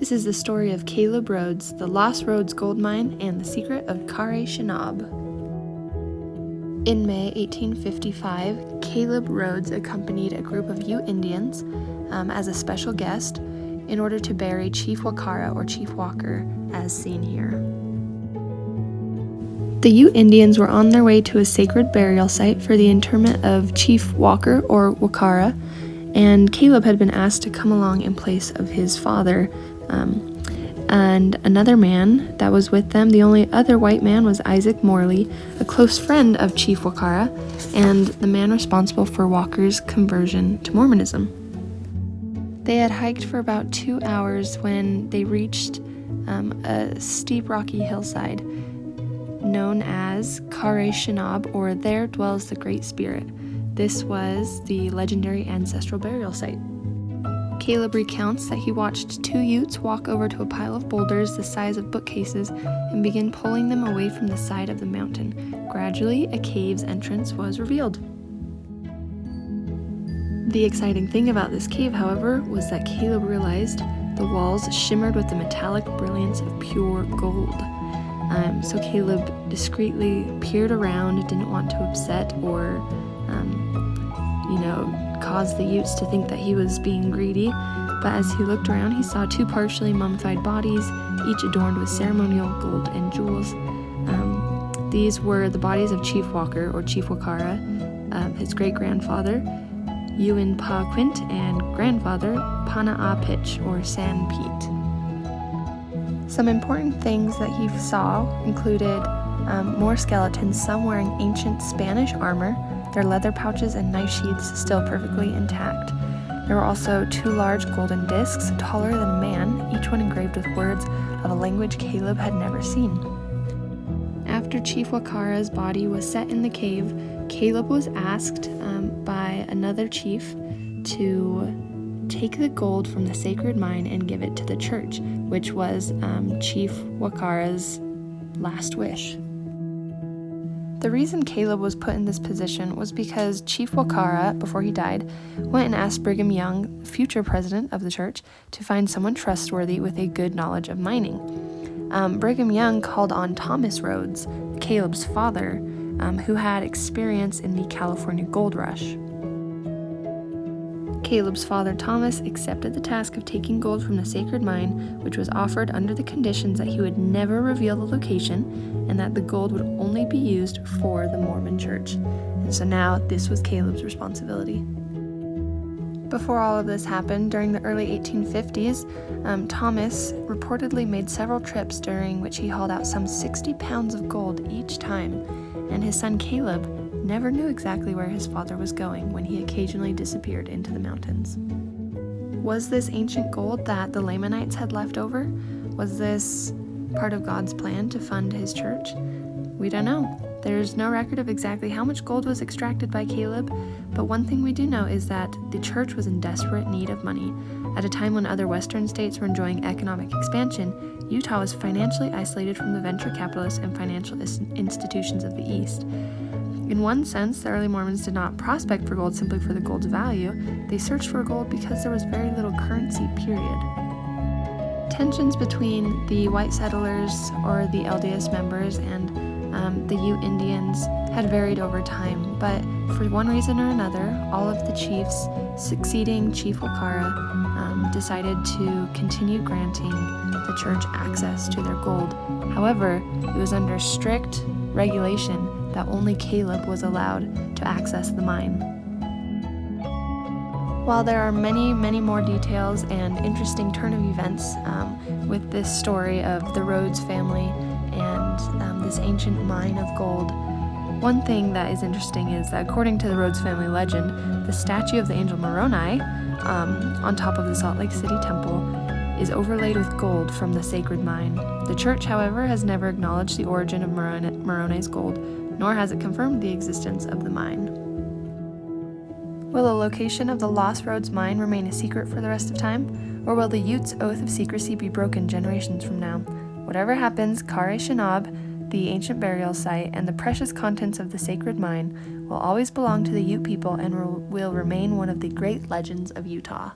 This is the story of Caleb Rhodes, the Lost Rhodes Gold Mine, and the secret of Kare Shinab. In May 1855, Caleb Rhodes accompanied a group of Ute Indians as a special guest in order to bury Chief Wakara or Chief Walker, as seen here. The Ute Indians were on their way to a sacred burial site for the interment of Chief Walker or Wakara, and Caleb had been asked to come along in place of his father, and another man that was with them. The only other white man was Isaac Morley, a close friend of Chief Wakara, and the man responsible for Walker's conversion to Mormonism. They had hiked for about 2 hours when they reached a steep rocky hillside known as Kare Shinab, or There Dwells the Great Spirit. This was the legendary ancestral burial site. Caleb recounts that he watched 2 Utes walk over to a pile of boulders the size of bookcases and begin pulling them away from the side of the mountain. Gradually, a cave's entrance was revealed. The exciting thing about this cave, however, was that Caleb realized the walls shimmered with the metallic brilliance of pure gold. So Caleb discreetly peered around, didn't want to upset or cause the Utes to think that he was being greedy, but as he looked around, he saw 2 partially mummified bodies, each adorned with ceremonial gold and jewels. These were the bodies of Chief Walker or Chief Wakara, his great-grandfather, Ewan Pa Quint, and grandfather, Pana A Pitch or San Pete. Some important things that he saw included more skeletons, some wearing ancient Spanish armor, their leather pouches and knife sheaths still perfectly intact. There were also 2 large golden discs, taller than a man, each one engraved with words of a language Caleb had never seen. After Chief Wakara's body was set in the cave, Caleb was asked by another chief to take the gold from the sacred mine and give it to the church, which was Chief Wakara's last wish. The reason Caleb was put in this position was because Chief Wakara, before he died, went and asked Brigham Young, future president of the church, to find someone trustworthy with a good knowledge of mining. Brigham Young called on Thomas Rhodes, Caleb's father, who had experience in the California gold rush. Caleb's father, Thomas, accepted the task of taking gold from the sacred mine, which was offered under the conditions that he would never reveal the location and that the gold would only be used for the Mormon church. And so now this was Caleb's responsibility. Before all of this happened, during the early 1850s, Thomas reportedly made several trips during which he hauled out some 60 pounds of gold each time, and his son Caleb never knew exactly where his father was going when he occasionally disappeared into the mountains. Was this ancient gold that the Lamanites had left over? Was this part of God's plan to fund his church? We don't know. There's no record of exactly how much gold was extracted by Caleb, but one thing we do know is that the church was in desperate need of money. At a time when other Western states were enjoying economic expansion, Utah was financially isolated from the venture capitalists and financial institutions of the East. In one sense, the early Mormons did not prospect for gold simply for the gold's value. They searched for gold because there was very little currency, period. Tensions between the white settlers or the LDS members and the Ute Indians had varied over time, but for one reason or another, all of the chiefs succeeding Chief Wakara decided to continue granting the church access to their gold. However, it was under strict regulation that only Caleb was allowed to access the mine. While there are many, many more details and interesting turn of events with this story of the Rhodes family and this ancient mine of gold, one thing that is interesting is that according to the Rhodes family legend, the statue of the angel Moroni on top of the Salt Lake City temple is overlaid with gold from the sacred mine. The church, however, has never acknowledged the origin of Moroni's gold, nor has it confirmed the existence of the mine. Will the location of the Lost Rhodes mine remain a secret for the rest of time, or will the Utes' oath of secrecy be broken generations from now? Whatever happens, Kare Shinab, the ancient burial site, and the precious contents of the sacred mine will always belong to the Ute people and will remain one of the great legends of Utah.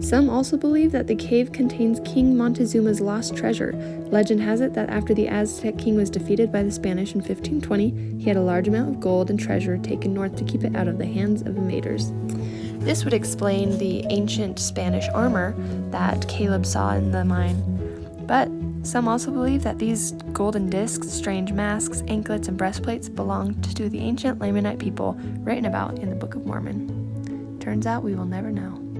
Some also believe that the cave contains King Montezuma's lost treasure. Legend has it that after the Aztec king was defeated by the Spanish in 1520, he had a large amount of gold and treasure taken north to keep it out of the hands of invaders. This would explain the ancient Spanish armor that Caleb saw in the mine. But some also believe that these golden discs, strange masks, anklets, and breastplates belonged to the ancient Lamanite people written about in the Book of Mormon. Turns out we will never know.